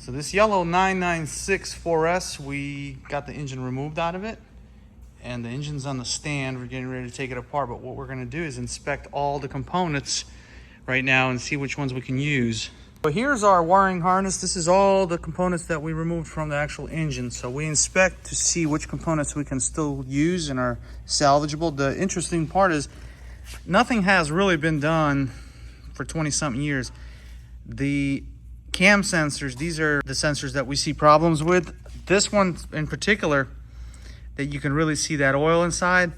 So this yellow 996 4S, we got the engine removed out of it, and the engine's on the stand. We're getting ready to take it apart, but what we're gonna do is inspect all the components right now and see which ones we can use. So here's our wiring harness. This is all the components that we removed from the actual engine. So we inspect to see which components we can still use and are salvageable. The interesting part is nothing has really been done for 20-something years. The cam sensors, these are the sensors that we see problems with. This one in particular, that you can really see that oil inside,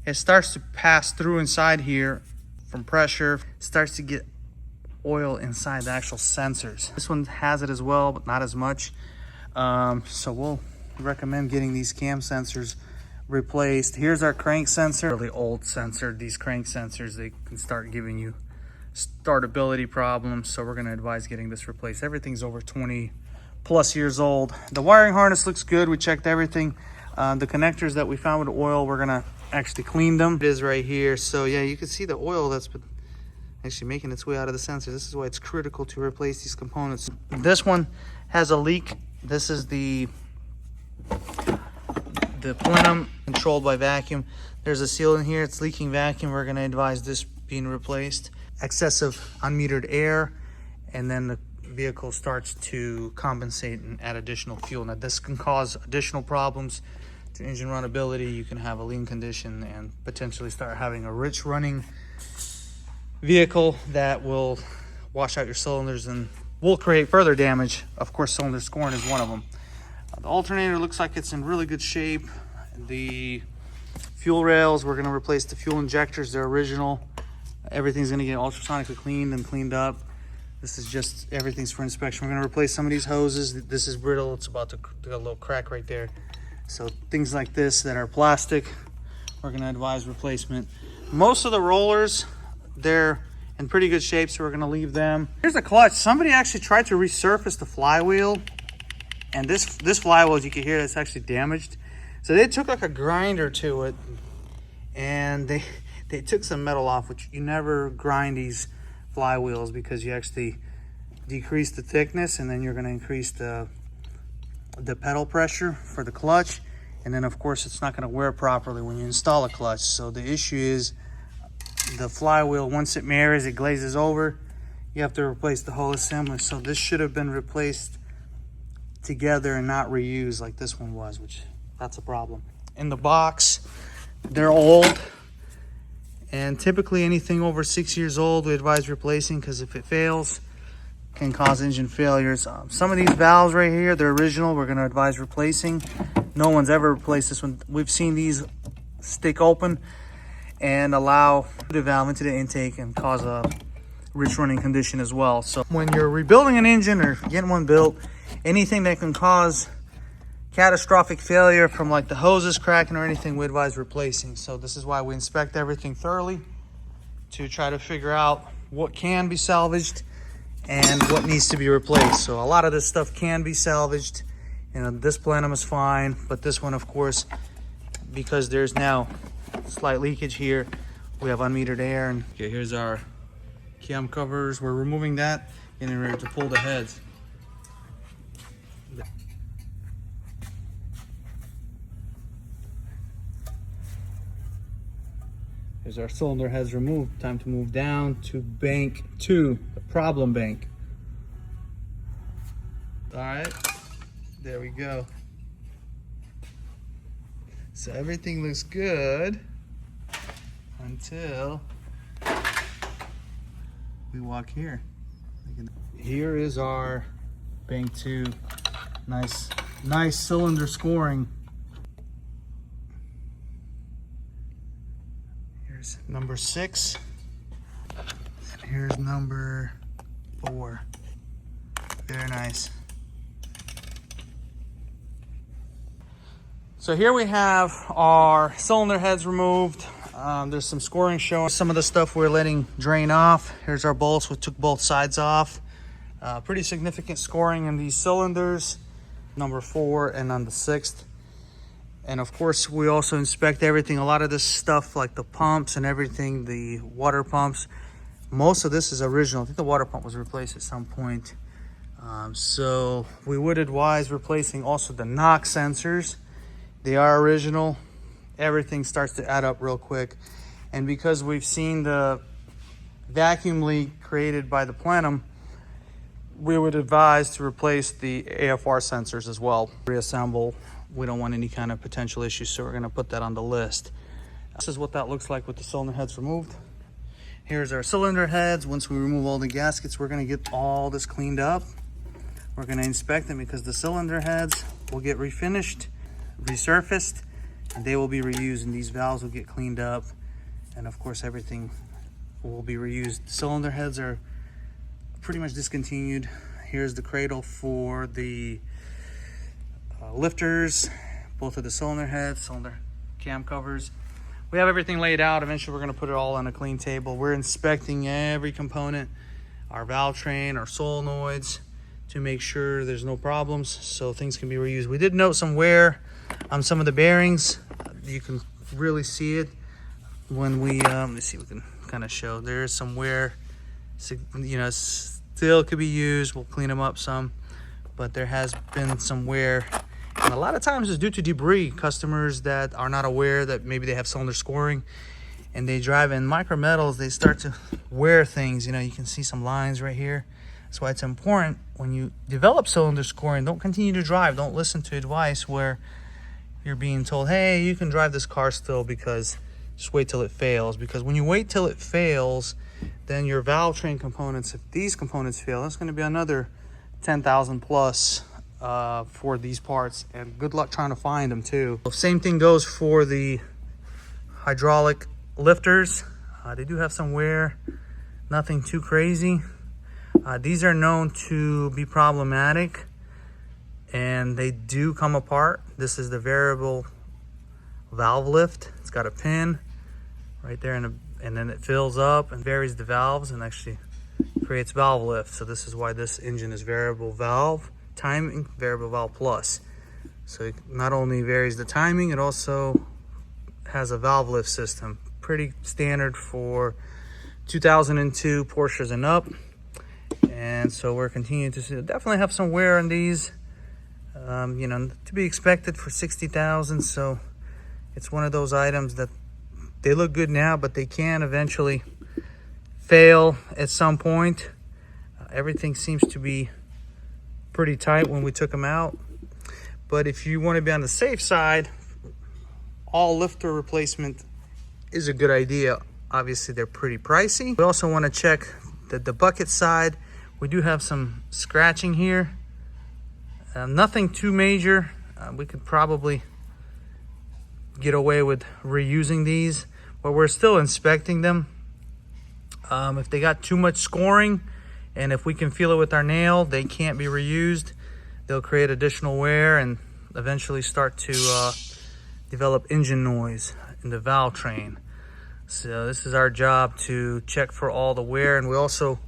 it starts to pass through inside here from pressure, starts to get oil inside the actual sensors. This one has it as well, but not as much. So we'll recommend getting these cam sensors replaced. Here's our crank sensor, really old sensor. These crank sensors, they can start giving you startability problems, so we're going to advise getting this replaced. Everything's over 20 plus years old. The wiring harness looks good. We checked everything. The connectors that we found with oil, we're going to actually clean them. It is right here. So yeah, you can see the oil that's been actually making its way out of the sensor. This is why it's critical to replace these components. This one has a leak. This is the plenum controlled by vacuum. There's a seal in here. It's leaking vacuum. We're going to advise this being replaced. Excessive unmetered air, and then the vehicle starts to compensate and add additional fuel. Now this can cause additional problems to engine runnability. You can have a lean condition and potentially start having a rich running vehicle that will wash out your cylinders and will create further damage. Of course, cylinder scoring is one of them. The alternator looks like it's in really good shape. The fuel rails, we're going to replace the fuel injectors. They're original. Everything's going to get ultrasonically cleaned and cleaned up. This is just, everything's for inspection. We're going to replace some of these hoses. This is brittle. It's about to get a little crack right there. So things like this that are plastic, we're going to advise replacement. Most of the rollers, they're in pretty good shape, so we're going to leave them. Here's the clutch. Somebody actually tried to resurface the flywheel, and this flywheel, as you can hear, it's actually damaged. So they took like a grinder to it, and they took some metal off, which you never grind these flywheels because you actually decrease the thickness, and then you're going to increase the pedal pressure for the clutch. And then of course it's not going to wear properly when you install a clutch. So the issue is the flywheel, once it mirrors, it glazes over, you have to replace the whole assembly. So this should have been replaced together and not reused like this one was, which that's a problem. In the box, they're old. And typically anything over 6 years old, we advise replacing, because if it fails, it can cause engine failures. Some of these valves right here, they're original. We're going to advise replacing. No one's ever replaced this one. We've seen these stick open and allow the valve into the intake and cause a rich running condition as well. So when you're rebuilding an engine or getting one built, anything that can cause catastrophic failure from like the hoses cracking or anything, we advise replacing. So this is why we inspect everything thoroughly to try to figure out what can be salvaged and what needs to be replaced. So a lot of this stuff can be salvaged. You know, this plenum is fine, but this one, of course, because there's now slight leakage here, we have unmetered air. And okay, here's our cam covers. We're removing that, getting ready to pull the heads. Here's our cylinder heads removed. Time to move down to bank 2, the problem bank. All right, there we go. So everything looks good until we walk here. Here is our bank 2. Nice cylinder scoring. Here's number 6, and here's number 4. Very nice. So here we have our cylinder heads removed. There's some scoring showing. Some of the stuff we're letting drain off. Here's our bolts. We took both sides off. Pretty significant scoring in these cylinders, number 4 and on the 6th. And of course, we also inspect everything. A lot of this stuff, like the pumps and everything, the water pumps, most of this is original. I think the water pump was replaced at some point. So we would advise replacing also the knock sensors. They are original. Everything starts to add up real quick. And because we've seen the vacuum leak created by the plenum, we would advise to replace the AFR sensors as well. Reassemble. We don't want any kind of potential issues, so we're going to put that on the list. This is what that looks like with the cylinder heads removed. Here's our cylinder heads. Once we remove all the gaskets, we're going to get all this cleaned up. We're going to inspect them because the cylinder heads will get refinished, resurfaced, and they will be reused, and these valves will get cleaned up, and of course everything will be reused. The cylinder heads are pretty much discontinued. Here's the cradle for the lifters, both of the cylinder heads, cylinder cam covers. We have everything laid out. Eventually we're going to put it all on a clean table. We're inspecting every component, our valve train, our solenoids, to make sure there's no problems so things can be reused. We did note some wear on some of the bearings. You can really see it when we let's see, we can kind of show there is some wear. You know, still could be used. We'll clean them up some, but there has been some wear, and a lot of times it's due to debris. Customers that are not aware that maybe they have cylinder scoring and they drive in micro metals, they start to wear things. You know, you can see some lines right here. That's why it's important when you develop cylinder scoring, don't continue to drive. Don't listen to advice where you're being told, hey, you can drive this car still because just wait till it fails. Because when you wait till it fails, then your valve train components, if these components fail, that's going to be another 10,000 plus for these parts, and good luck trying to find them too. Same thing goes for the hydraulic lifters. They do have some wear, nothing too crazy. These are known to be problematic, and they do come apart. This is the variable valve lift. It's got a pin right there, and then it fills up and varies the valves and actually creates valve lift. So this is why this engine is variable valve timing, variable valve plus. So it not only varies the timing, it also has a valve lift system. Pretty standard for 2002 Porsches and up. And so we're continuing to see, definitely have some wear on these, you know, to be expected for 60,000. So it's one of those items that they look good now, but they can eventually fail at some point. Everything seems to be pretty tight when we took them out. But if you want to be on the safe side, all lifter replacement is a good idea. Obviously, they're pretty pricey. We also want to check the bucket side. We do have some scratching here. Nothing too major. We could probably get away with reusing these, but we're still inspecting them. If they got too much scoring, and if we can feel it with our nail, they can't be reused. They'll create additional wear and eventually start to develop engine noise in the valve train. So this is our job, to check for all the wear, and we also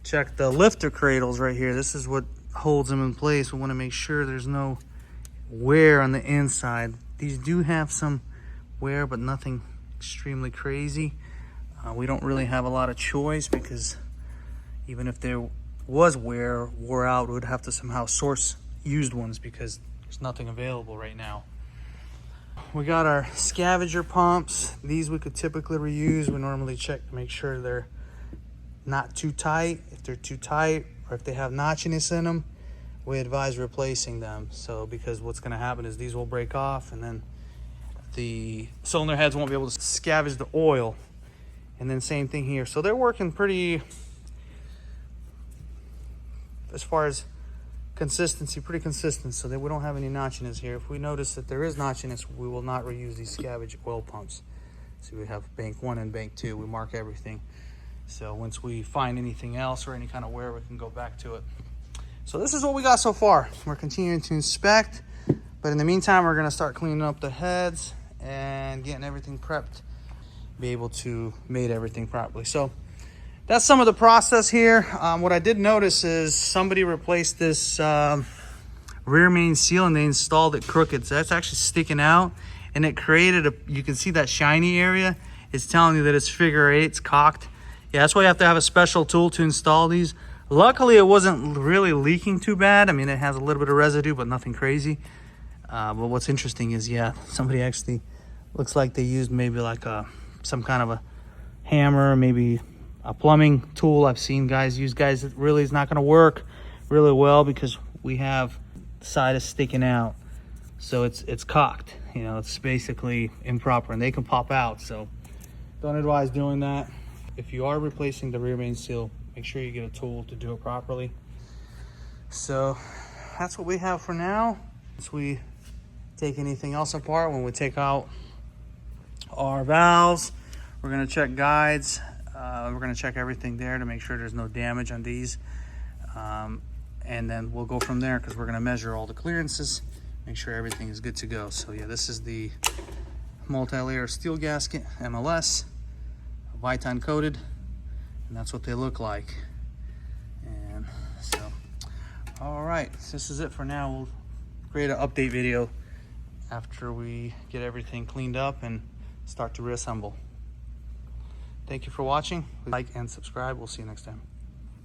check the lifter cradles right here. This is what holds them in place. We want to make sure there's no wear on the inside. These do have some wear, but nothing extremely crazy. We don't really have a lot of choice, because even if there was wore out, we would have to somehow source used ones because there's nothing available right now. We got our scavenger pumps. These we could typically reuse. We normally check to make sure they're not too tight. If they're too tight, or if they have notchiness in them, we advise replacing them. So because what's going to happen is these will break off, and then the cylinder heads won't be able to scavenge the oil. And then same thing here. So they're working pretty, as far as consistency, pretty consistent, so that we don't have any notchiness here. If we notice that there is notchiness, we will not reuse these scavenge oil pumps. So we have bank 1 and bank 2. We mark everything. So once we find anything else or any kind of wear, we can go back to it. So this is what we got so far. We're continuing to inspect, but in the meantime, we're going to start cleaning up the heads and getting everything prepped, be able to mate everything properly. So that's some of the process here. What I did notice is somebody replaced this rear main seal, and they installed it crooked. So that's actually sticking out, and it created you can see that shiny area. It's telling you that it's figure 8, it's cocked. Yeah, that's why you have to have a special tool to install these. Luckily, it wasn't really leaking too bad. I mean, it has a little bit of residue, but nothing crazy. But what's interesting is, yeah, somebody actually looks like they used maybe like some kind of a hammer, maybe a plumbing tool. I've seen guys use that really is not going to work really well because we have the side is sticking out, so it's cocked. You know, it's basically improper, and they can pop out. So don't advise doing that. If you are replacing the rear main seal, make sure you get a tool to do it properly. So that's what we have for now. Once we take anything else apart, when we take out our valves, we're going to check guides. We're going to check everything there to make sure there's no damage on these. And then we'll go from there because we're going to measure all the clearances, make sure everything is good to go. So yeah, this is the multi-layer steel gasket, MLS, Viton coated, and that's what they look like. And so, all right, this is it for now. We'll create an update video after we get everything cleaned up and start to reassemble. Thank you for watching. Like and subscribe. We'll see you next time.